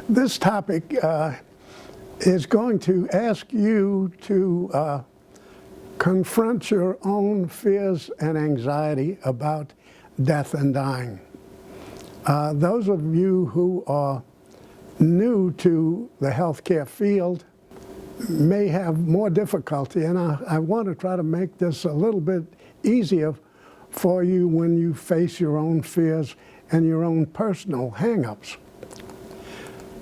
This topic is going to ask you to confront your own fears and anxiety about death and dying. Those of you who are new to the healthcare field may have more difficulty, and I want to try to make this a little bit easier for you when you face your own fears and your own personal hang-ups.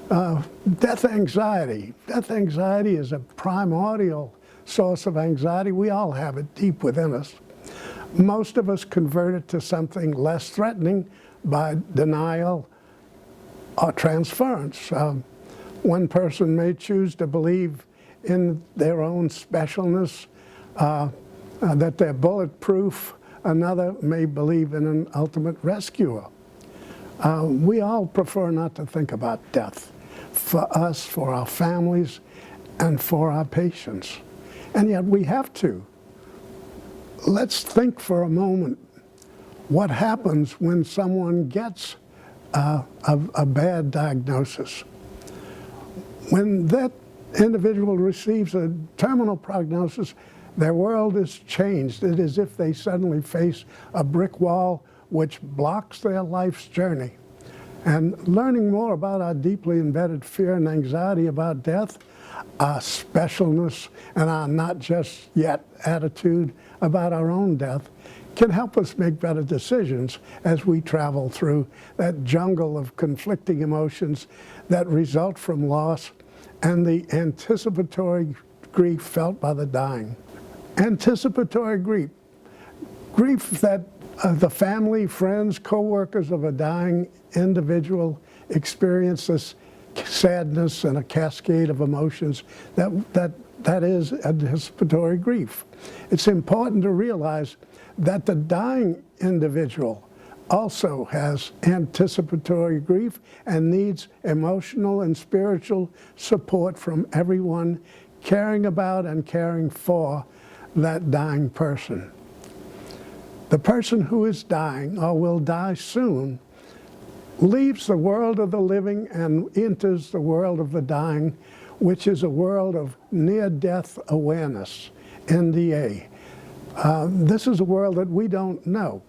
Death anxiety. Death anxiety is a primordial source of anxiety. We all have it deep within us. Most of us convert it to something less threatening by denial or transference. One person may choose to believe in their own specialness, that they're bulletproof. Another may believe in an ultimate rescuer. We all prefer not to think about death, for us, for our families, and for our patients. And yet we have to. Let's think for a moment what happens when someone gets a bad diagnosis. When that individual receives a terminal prognosis, their world is changed. It is as if they suddenly face a brick wall which blocks their life's journey. And learning more about our deeply embedded fear and anxiety about death, our specialness, and our not just yet attitude about our own death can help us make better decisions as we travel through that jungle of conflicting emotions that result from loss and the anticipatory grief felt by the dying. Anticipatory grief. Grief that the family, friends, co-workers of a dying individual experience this sadness and a cascade of emotions that is anticipatory grief. It's important to realize that the dying individual also has anticipatory grief and needs emotional and spiritual support from everyone caring about and caring for that dying person. The person who is dying or will die soon leaves the world of the living and enters the world of the dying, which is a world of near-death awareness, NDA. This is a world that we don't know.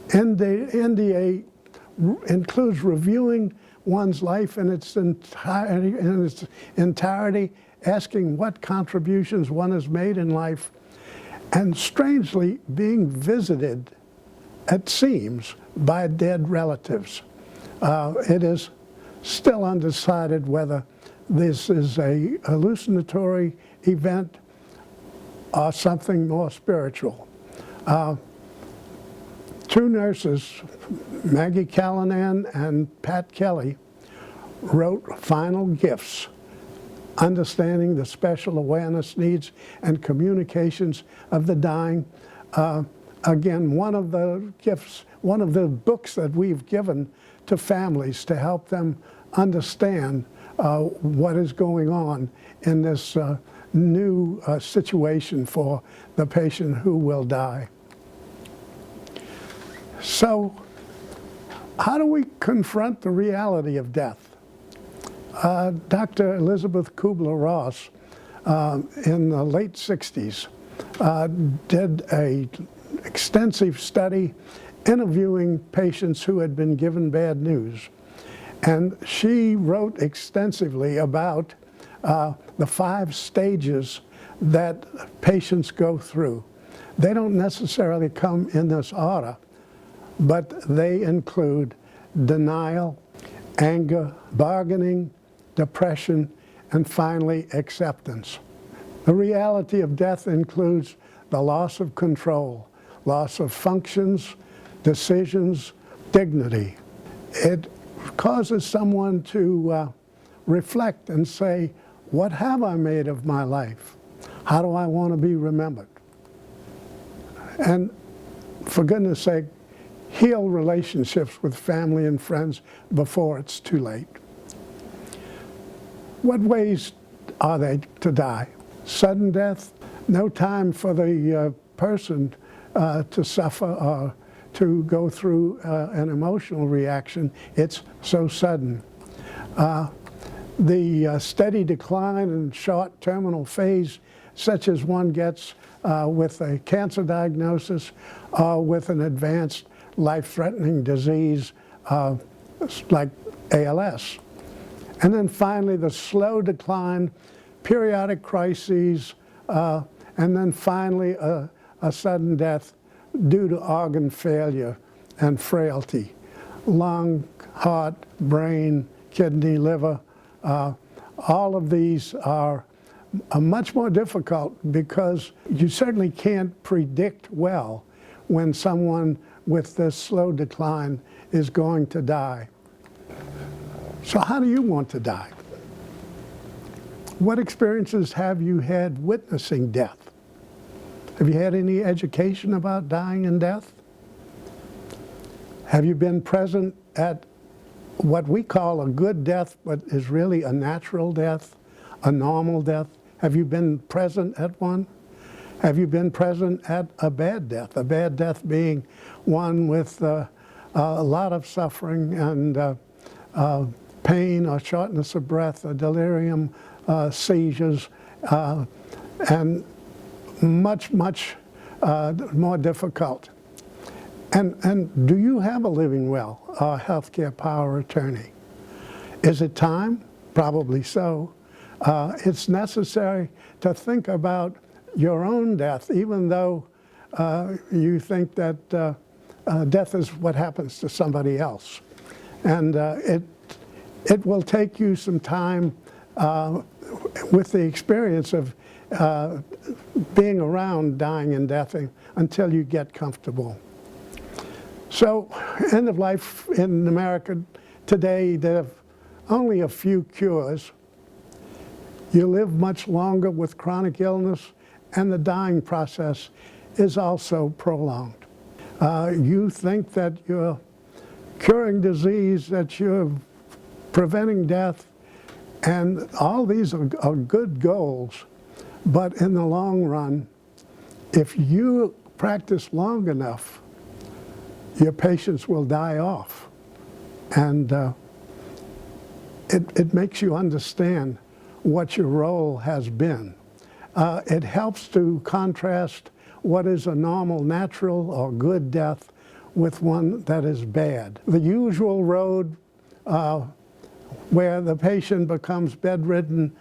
NDA includes reviewing one's life in its entirety, asking what contributions one has made in life, and strangely being visited, it seems, by dead relatives. It is still undecided whether this is a hallucinatory event or something more spiritual. Two nurses, Maggie Callanan and Pat Kelly, wrote Final Gifts, Understanding the Special Awareness Needs and Communications of the Dying. Again, one of the gifts, one of the books that we've given to families to help them understand what is going on in this new situation for the patient who will die. So, how do we confront the reality of death? Dr. Elizabeth Kubler-Ross in the late 60s did an extensive study interviewing patients who had been given bad news. And she wrote extensively about the 5 stages that patients go through. They don't necessarily come in this order, but they include denial, anger, bargaining, depression, and finally acceptance. The reality of death includes the loss of control, loss of functions, decisions, dignity. It causes someone to reflect and say, what have I made of my life? How do I want to be remembered? And for goodness sake, heal relationships with family and friends before it's too late. What ways are they to die? Sudden death, no time for the person to suffer or to go through an emotional reaction. It's so sudden. the steady decline and short terminal phase, such as one gets with a cancer diagnosis or with an advanced life-threatening disease like ALS. And then finally, the slow decline, periodic crises, and then finally a sudden death due to organ failure and frailty. Lung, heart, brain, kidney, liver, all of these are much more difficult because you certainly can't predict well when someone with this slow decline is going to die. So how do you want to die? What experiences have you had witnessing death? Have you had any education about dying and death? Have you been present at what we call a good death, but is really a natural death, a normal death? Have you been present at one? Have you been present at a bad death? A bad death being one with a lot of suffering and pain or shortness of breath, or delirium, seizures, and much more difficult. And do you have a living will or healthcare power of attorney? Is it time? Probably so. It's necessary to think about your own death, even though you think that death is what happens to somebody else. And it will take you some time with the experience of being around dying and deathing until you get comfortable. So, end of life in America today, there are only a few cures. You live much longer with chronic illness, and the dying process is also prolonged. You think that you're curing disease, that you're preventing death, and all these are good goals, but in the long run, if you practice long enough, your patients will die off. And it makes you understand what your role has been. It helps to contrast what is a normal, natural, or good death with one that is bad. The usual road where the patient becomes bedridden,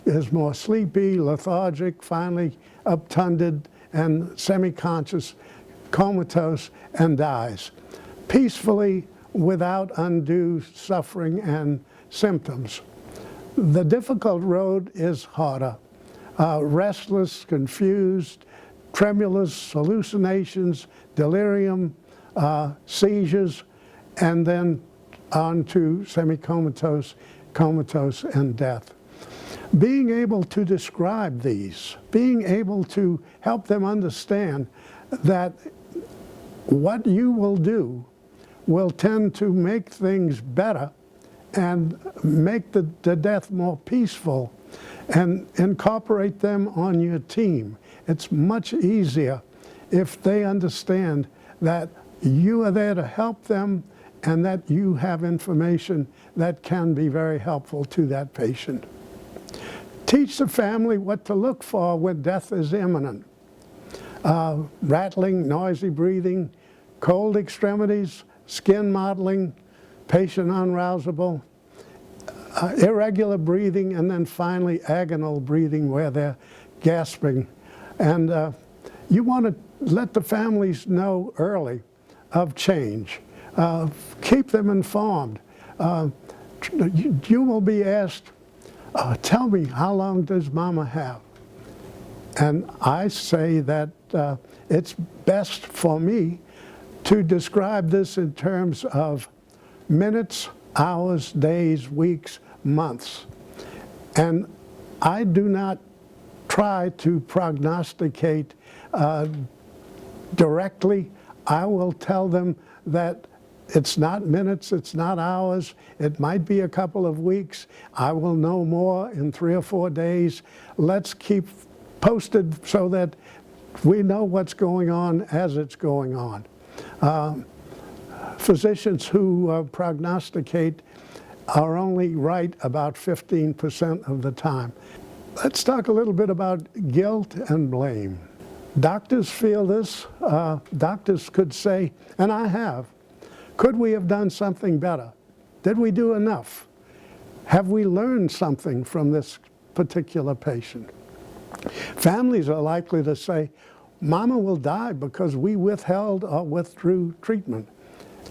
is more sleepy, lethargic, finally obtunded, and semi-conscious, comatose, and dies peacefully without undue suffering and symptoms. The difficult road is harder. Restless, confused, tremulous, hallucinations, delirium, seizures, and then on to semi-comatose, comatose, and death. Being able to describe these, being able to help them understand that what you will do will tend to make things better and make the death more peaceful, and incorporate them on your team. It's much easier if they understand that you are there to help them and that you have information that can be very helpful to that patient. Teach the family what to look for when death is imminent. Rattling, noisy breathing, cold extremities, skin mottling, patient unarousable, irregular breathing, and then finally agonal breathing where they're gasping. And you want to let the families know early of change. Keep them informed. You will be asked, tell me, how long does Mama have? And I say that it's best for me to describe this in terms of minutes, hours, days, weeks, months. And I do not try to prognosticate directly. I will tell them that it's not minutes, it's not hours, it might be a couple of weeks. I will know more in 3 or 4 days. Let's keep posted so that we know what's going on as it's going on. Physicians who prognosticate are only right about 15% of the time. Let's talk a little bit about guilt and blame. Doctors feel this. Doctors could say, and I have, could we have done something better? Did we do enough? Have we learned something from this particular patient? Families are likely to say, Mama will die because we withheld or withdrew treatment.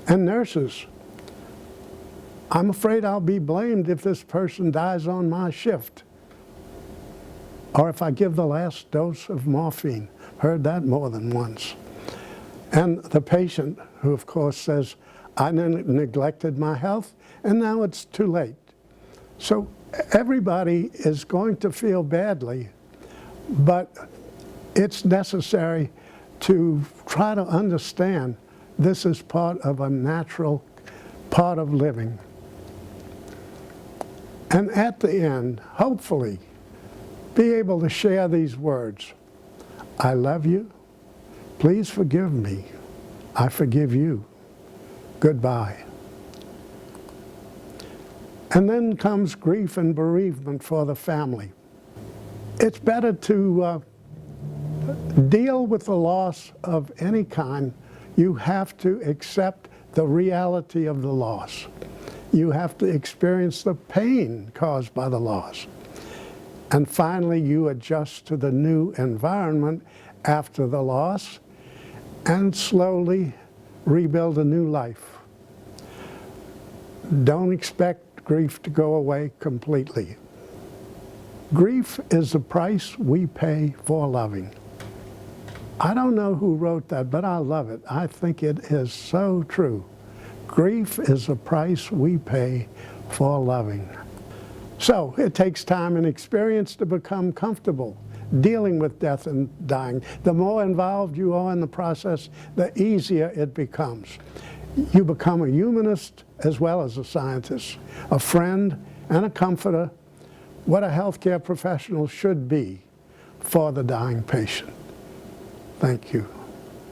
And nurses, I'm afraid I'll be blamed if this person dies on my shift, or if I give the last dose of morphine. Heard that more than once. And the patient, who of course says, I neglected my health, and now it's too late. So everybody is going to feel badly, but it's necessary to try to understand this is part of a natural part of living. And at the end, hopefully, be able to share these words. I love you. Please forgive me. I forgive you. Goodbye. And then comes grief and bereavement for the family. It's better to deal with the loss of any kind. You have to accept the reality of the loss. You have to experience the pain caused by the loss. And finally, you adjust to the new environment after the loss and slowly rebuild a new life. Don't expect grief to go away completely. Grief is the price we pay for loving. I don't know who wrote that, but I love it. I think it is so true. Grief is the price we pay for loving. So it takes time and experience to become comfortable dealing with death and dying. The more involved you are in the process, the easier it becomes. You become a humanist as well as a scientist, a friend and a comforter, what a healthcare professional should be for the dying patient. Thank you.